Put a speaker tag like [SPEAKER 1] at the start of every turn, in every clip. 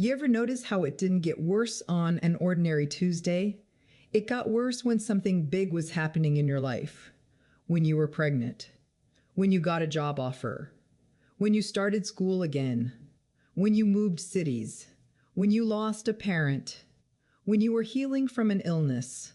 [SPEAKER 1] You ever notice how it didn't get worse on an ordinary Tuesday? It got worse when something big was happening in your life. When you were pregnant. When you got a job offer. When you started school again. When you moved cities. When you lost a parent. When you were healing from an illness.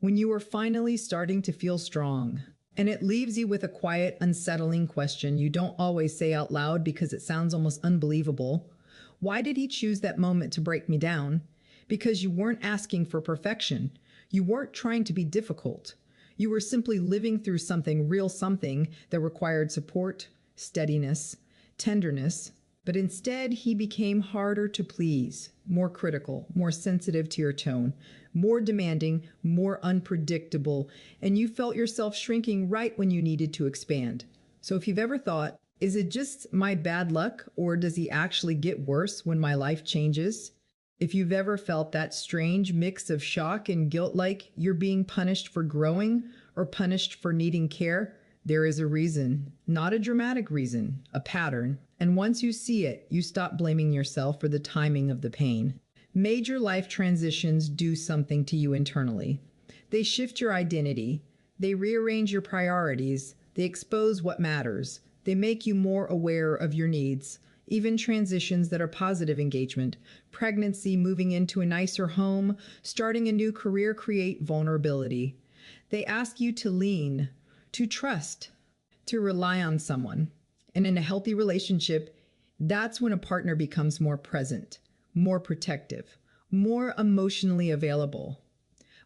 [SPEAKER 1] When you were finally starting to feel strong. And it leaves you with a quiet, unsettling question you don't always say out loud because it sounds almost unbelievable. Why did he choose that moment to break me down? Because you weren't asking for perfection. You weren't trying to be difficult. You were simply living through something that required support, steadiness, tenderness. But instead, he became harder to please, more critical, more sensitive to your tone, more demanding, more unpredictable, and you felt yourself shrinking right when you needed to expand. So if you've ever thought, is it just my bad luck, or does he actually get worse when my life changes? If you've ever felt that strange mix of shock and guilt, like you're being punished for growing or punished for needing care, there is a reason, not a dramatic reason, a pattern. And once you see it, you stop blaming yourself for the timing of the pain. Major life transitions do something to you internally. They shift your identity. They rearrange your priorities. They expose what matters. They make you more aware of your needs. Even transitions that are positive engagement, pregnancy, moving into a nicer home, starting a new career, create vulnerability. They ask you to lean, to trust, to rely on someone. And in a healthy relationship, that's when a partner becomes more present, more protective, more emotionally available.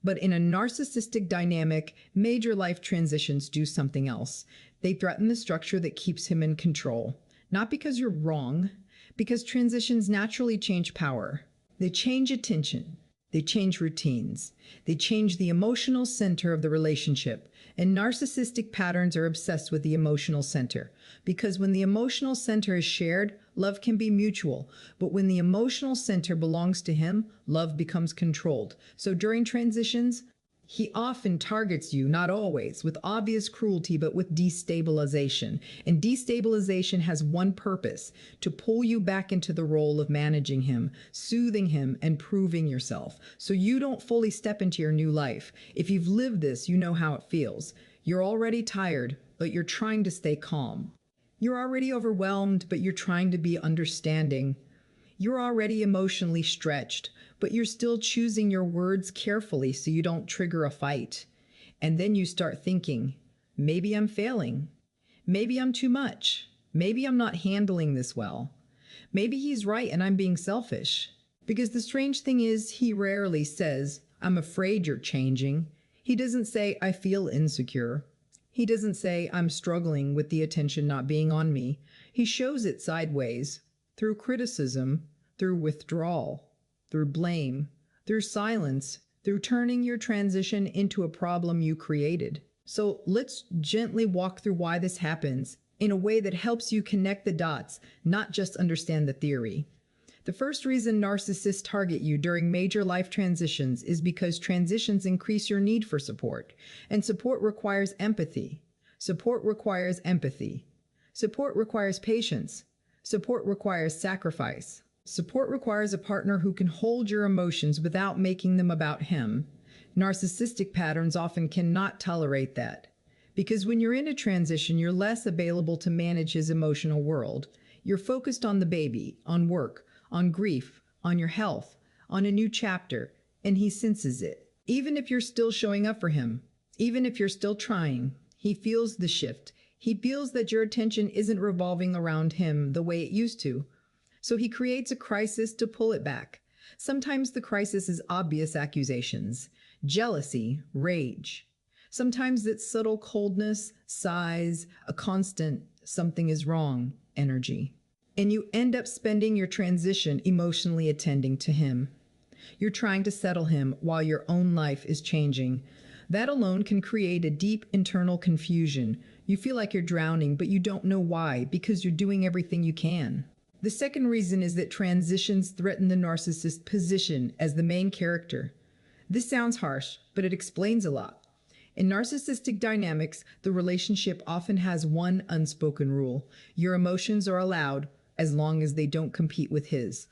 [SPEAKER 1] But in a narcissistic dynamic, major life transitions do something else. They threaten the structure that keeps him in control. Not because you're wrong, because transitions naturally change power. They change attention. They change routines. They change the emotional center of the relationship. And narcissistic patterns are obsessed with the emotional center. Because when the emotional center is shared, love can be mutual. But when the emotional center belongs to him, love becomes controlled. So during transitions, he often targets you, not always, with obvious cruelty, but with destabilization. And destabilization has one purpose: to pull you back into the role of managing him, soothing him, and proving yourself, so you don't fully step into your new life. If you've lived this, you know how it feels. You're already tired, but you're trying to stay calm. You're already overwhelmed, but you're trying to be understanding. You're already emotionally stretched, but you're still choosing your words carefully so you don't trigger a fight. And then you start thinking, maybe I'm failing. Maybe I'm too much. Maybe I'm not handling this well. Maybe he's right and I'm being selfish. Because the strange thing is, he rarely says, I'm afraid you're changing. He doesn't say, I feel insecure. He doesn't say, I'm struggling with the attention not being on me. He shows it sideways, through criticism, through withdrawal, through blame, through silence, through turning your transition into a problem you created. So let's gently walk through why this happens in a way that helps you connect the dots, not just understand the theory. The first reason narcissists target you during major life transitions is because transitions increase your need for support, and support requires empathy. Support requires empathy. Support requires patience. Support requires sacrifice. Support requires a partner who can hold your emotions without making them about him. Narcissistic patterns often cannot tolerate that. Because when you're in a transition, you're less available to manage his emotional world. You're focused on the baby, on work, on grief, on your health, on a new chapter, and he senses it. Even if you're still showing up for him, even if you're still trying, he feels the shift. He feels that your attention isn't revolving around him the way it used to. So he creates a crisis to pull it back. Sometimes the crisis is obvious accusations, jealousy, rage. Sometimes it's subtle coldness, sighs, a constant something is wrong energy. And you end up spending your transition emotionally attending to him. You're trying to settle him while your own life is changing. That alone can create a deep internal confusion. You feel like you're drowning, but you don't know why, because you're doing everything you can. The second reason is that transitions threaten the narcissist's position as the main character. This sounds harsh, but it explains a lot. In narcissistic dynamics, the relationship often has one unspoken rule: your emotions are allowed as long as they don't compete with his.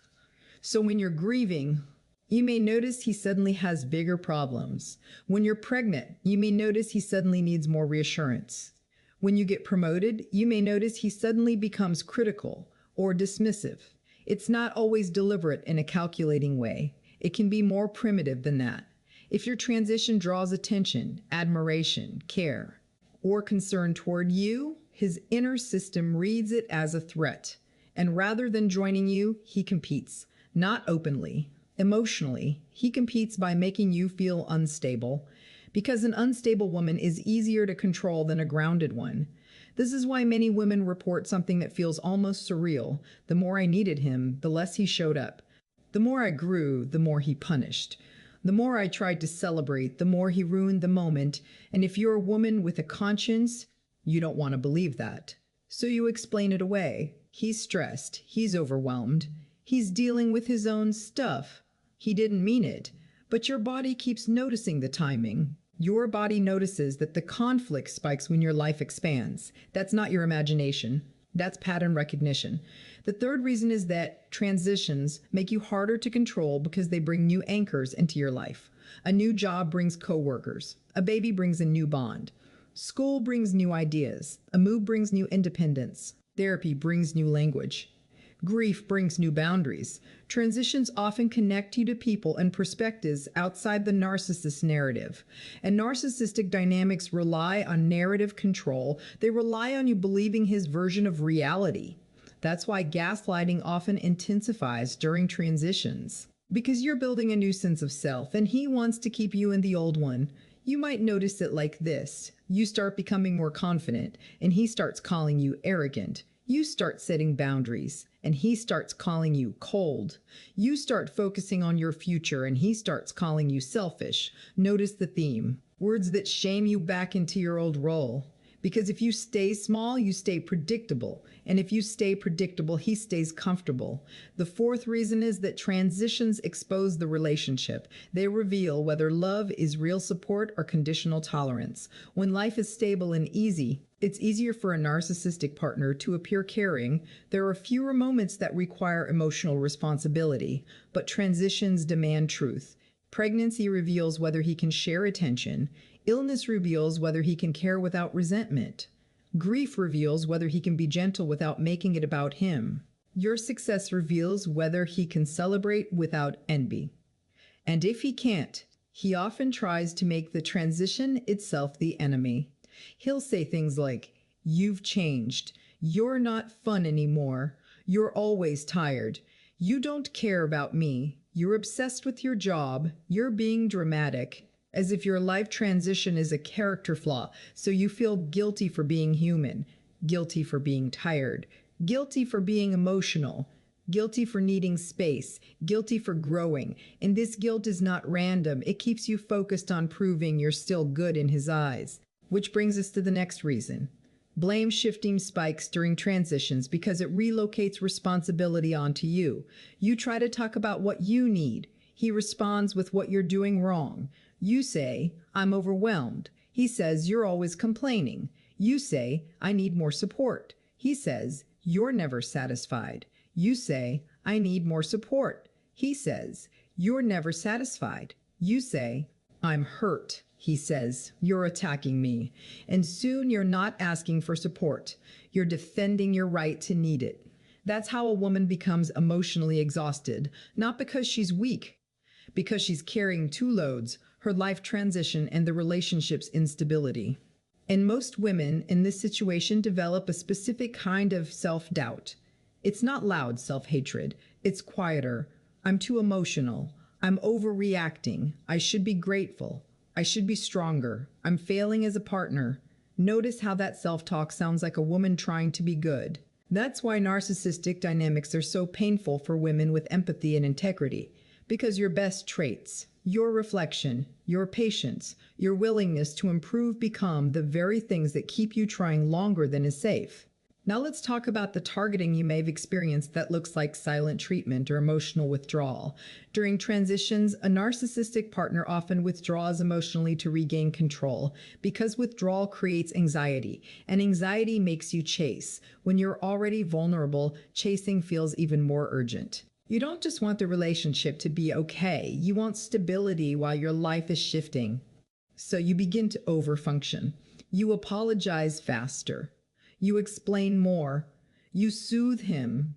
[SPEAKER 1] So when you're grieving, you may notice he suddenly has bigger problems. When you're pregnant, you may notice he suddenly needs more reassurance. When you get promoted, you may notice he suddenly becomes critical or dismissive. It's not always deliberate in a calculating way. It can be more primitive than that. If your transition draws attention, admiration, care, or concern toward you, his inner system reads it as a threat. And rather than joining you, he competes. Not openly. Emotionally, he competes by making you feel unstable. Because an unstable woman is easier to control than a grounded one. This is why many women report something that feels almost surreal. The more I needed him, the less he showed up. The more I grew, the more he punished. The more I tried to celebrate, the more he ruined the moment. And if you're a woman with a conscience, you don't want to believe that. So you explain it away. He's stressed. He's overwhelmed. He's dealing with his own stuff. He didn't mean it. But your body keeps noticing the timing. Your body notices that the conflict spikes when your life expands. That's not your imagination. That's pattern recognition. The third reason is that transitions make you harder to control because they bring new anchors into your life. A new job brings coworkers. A baby brings a new bond. School brings new ideas. A move brings new independence. Therapy brings new language. Grief brings new boundaries. Transitions often connect you to people and perspectives outside the narcissist narrative. And narcissistic dynamics rely on narrative control. They rely on you believing his version of reality. That's why gaslighting often intensifies during transitions. Because you're building a new sense of self, and he wants to keep you in the old one. You might notice it like this. You start becoming more confident, and he starts calling you arrogant. You start setting boundaries, and he starts calling you cold. You start focusing on your future, and he starts calling you selfish. Notice the theme. Words that shame you back into your old role. Because if you stay small, you stay predictable. And if you stay predictable, he stays comfortable. The fourth reason is that transitions expose the relationship. They reveal whether love is real support or conditional tolerance. When life is stable and easy, it's easier for a narcissistic partner to appear caring. There are fewer moments that require emotional responsibility, but transitions demand truth. Pregnancy reveals whether he can share attention. Illness reveals whether he can care without resentment. Grief reveals whether he can be gentle without making it about him. Your success reveals whether he can celebrate without envy. And if he can't, he often tries to make the transition itself the enemy. He'll say things like, "You've changed. You're not fun anymore. You're always tired. You don't care about me. You're obsessed with your job. You're being dramatic." As if your life transition is a character flaw, so you feel guilty for being human, guilty for being tired, guilty for being emotional, guilty for needing space, guilty for growing. And this guilt is not random. It keeps you focused on proving you're still good in his eyes. Which brings us to the next reason. Blame shifting spikes during transitions because it relocates responsibility onto you. You try to talk about what you need. He responds with what you're doing wrong. You say, "I'm overwhelmed." He says, "You're always complaining." You say, "I need more support." He says, "You're never satisfied." You say, "I need more support." He says, "You're never satisfied." You say, "I'm hurt." He says, "You're attacking me." And soon you're not asking for support. You're defending your right to need it. That's how a woman becomes emotionally exhausted, not because she's weak, because she's carrying two loads, her life transition and the relationship's instability. And most women in this situation develop a specific kind of self-doubt. It's not loud self-hatred. It's quieter. I'm too emotional. I'm overreacting. I should be grateful. I should be stronger. I'm failing as a partner. Notice how that self-talk sounds like a woman trying to be good. That's why narcissistic dynamics are so painful for women with empathy and integrity. Because your best traits, your reflection, your patience, your willingness to improve become the very things that keep you trying longer than is safe. Now let's talk about the targeting you may have experienced that looks like silent treatment or emotional withdrawal. During transitions, a narcissistic partner often withdraws emotionally to regain control because withdrawal creates anxiety, and anxiety makes you chase. When you're already vulnerable, chasing feels even more urgent. You don't just want the relationship to be okay, you want stability while your life is shifting. So you begin to overfunction. You apologize faster. You explain more. You soothe him.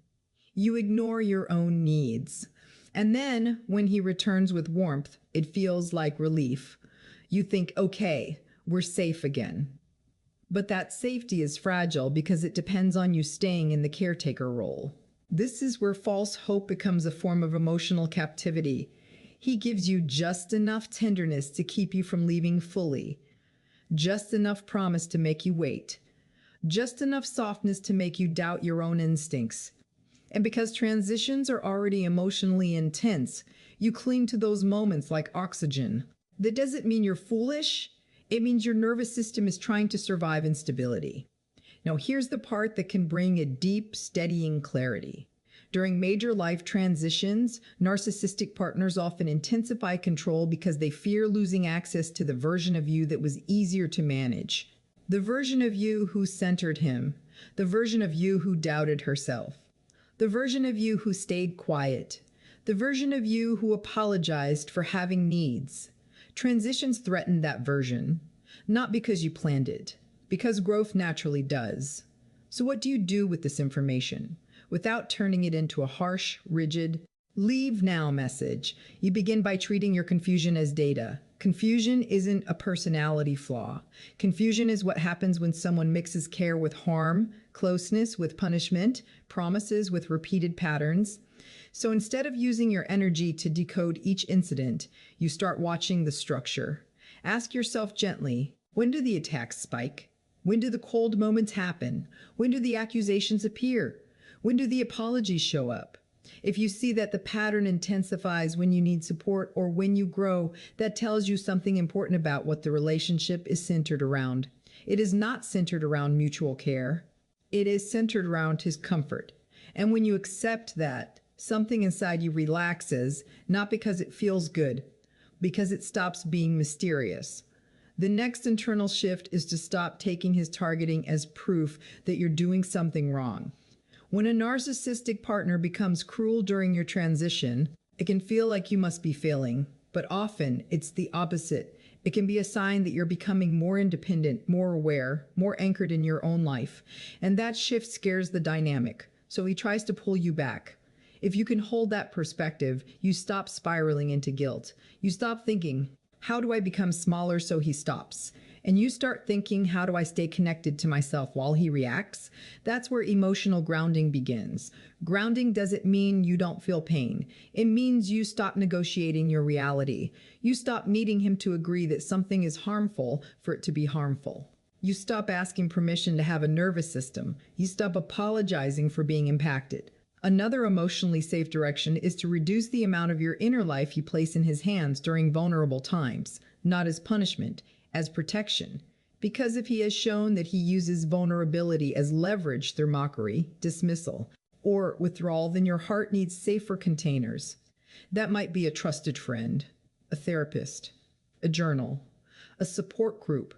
[SPEAKER 1] You ignore your own needs. And then, when he returns with warmth, it feels like relief. You think, okay, we're safe again. But that safety is fragile because it depends on you staying in the caretaker role. This is where false hope becomes a form of emotional captivity. He gives you just enough tenderness to keep you from leaving fully, just enough promise to make you wait, just enough softness to make you doubt your own instincts. And because transitions are already emotionally intense, you cling to those moments like oxygen. That doesn't mean you're foolish. It means your nervous system is trying to survive instability. Now, here's the part that can bring a deep, steadying clarity. During major life transitions, narcissistic partners often intensify control because they fear losing access to the version of you that was easier to manage. The version of you who centered him, the version of you who doubted herself, the version of you who stayed quiet, the version of you who apologized for having needs. Transitions threaten that version, not because you planned it, because growth naturally does. So what do you do with this information? Without turning it into a harsh, rigid, leave now message, you begin by treating your confusion as data. Confusion isn't a personality flaw. Confusion is what happens when someone mixes care with harm, closeness with punishment, promises with repeated patterns. So instead of using your energy to decode each incident, you start watching the structure. Ask yourself gently, when do the attacks spike? When do the cold moments happen? When do the accusations appear? When do the apologies show up? If you see that the pattern intensifies when you need support or when you grow, that tells you something important about what the relationship is centered around. It is not centered around mutual care. It is centered around his comfort. And when you accept that, something inside you relaxes, not because it feels good, because it stops being mysterious. The next internal shift is to stop taking his targeting as proof that you're doing something wrong. When a narcissistic partner becomes cruel during your transition, it can feel like you must be failing, but often it's the opposite. It can be a sign that you're becoming more independent, more aware, more anchored in your own life. And that shift scares the dynamic, so he tries to pull you back. If you can hold that perspective, you stop spiraling into guilt. You stop thinking, how do I become smaller so he stops? And you start thinking, how do I stay connected to myself while he reacts? That's where emotional grounding begins. Grounding doesn't mean you don't feel pain. It means you stop negotiating your reality. You stop needing him to agree that something is harmful for it to be harmful. You stop asking permission to have a nervous system. You stop apologizing for being impacted. Another emotionally safe direction is to reduce the amount of your inner life you place in his hands during vulnerable times, not as punishment, as protection. Because if he has shown that he uses vulnerability as leverage through mockery, dismissal, or withdrawal, then your heart needs safer containers. That might be a trusted friend, a therapist, a journal, a support group,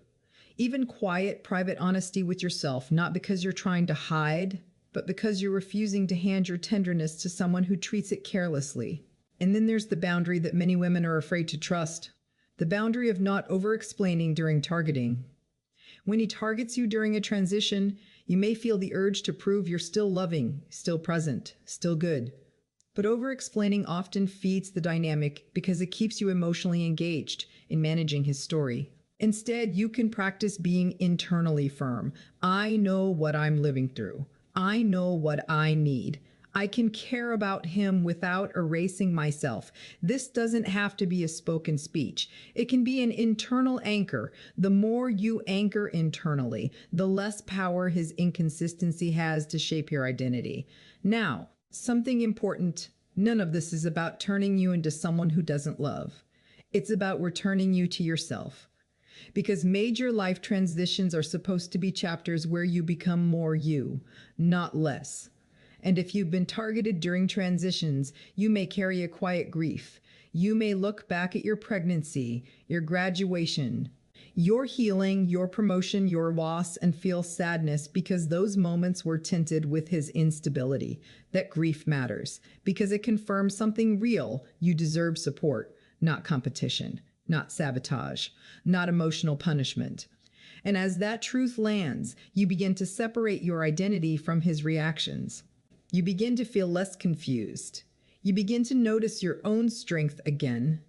[SPEAKER 1] even quiet, private honesty with yourself, not because you're trying to hide, but because you're refusing to hand your tenderness to someone who treats it carelessly. And then there's the boundary that many women are afraid to trust. The boundary of not over-explaining during targeting. When he targets you during a transition, you may feel the urge to prove you're still loving, still present, still good. But over-explaining often feeds the dynamic because it keeps you emotionally engaged in managing his story. Instead, you can practice being internally firm. I know what I'm living through. I know what I need. I can care about him without erasing myself. This doesn't have to be a spoken speech. It can be an internal anchor. The more you anchor internally, the less power his inconsistency has to shape your identity. Now, something important. None of this is about turning you into someone who doesn't love. It's about returning you to yourself. Because major life transitions are supposed to be chapters where you become more you, not less. And if you've been targeted during transitions, you may carry a quiet grief. You may look back at your pregnancy, your graduation, Your healing, your promotion, your loss, and feel sadness because those moments were tinted with his instability. That grief matters because it confirms something real. You deserve support, not competition, not sabotage, not emotional punishment. And as that truth lands, you begin to separate your identity from his reactions. You begin to feel less confused. You begin to notice your own strength again.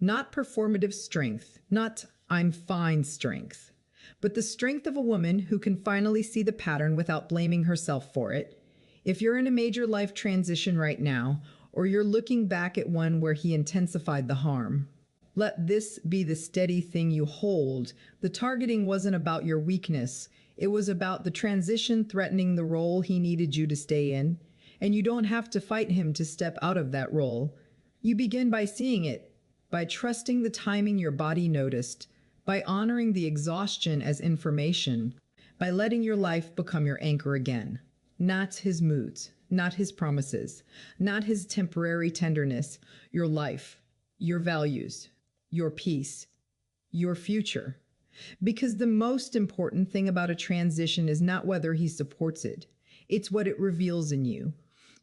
[SPEAKER 1] Not performative strength, not I'm fine strength, but the strength of a woman who can finally see the pattern without blaming herself for it. If you're in a major life transition right now, or you're looking back at one where he intensified the harm, let this be the steady thing you hold. The targeting wasn't about your weakness. It was about the transition threatening the role he needed you to stay in. And you don't have to fight him to step out of that role. You begin by seeing it, by trusting the timing your body noticed, by honoring the exhaustion as information, by letting your life become your anchor again. Not his moods, not his promises, not his temporary tenderness, your life, your values, your peace, your future. Because the most important thing about a transition is not whether he supports it, it's what it reveals in you.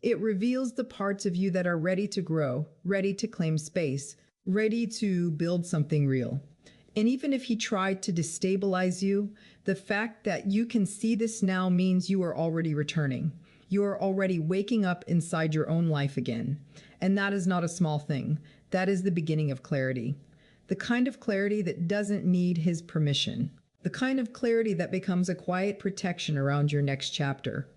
[SPEAKER 1] It reveals the parts of you that are ready to grow, ready to claim space, ready to build something real. And even if he tried to destabilize you, the fact that you can see this now means you are already returning. You are already waking up inside your own life again. And that is not a small thing. That is the beginning of clarity. The kind of clarity that doesn't need his permission. The kind of clarity that becomes a quiet protection around your next chapter.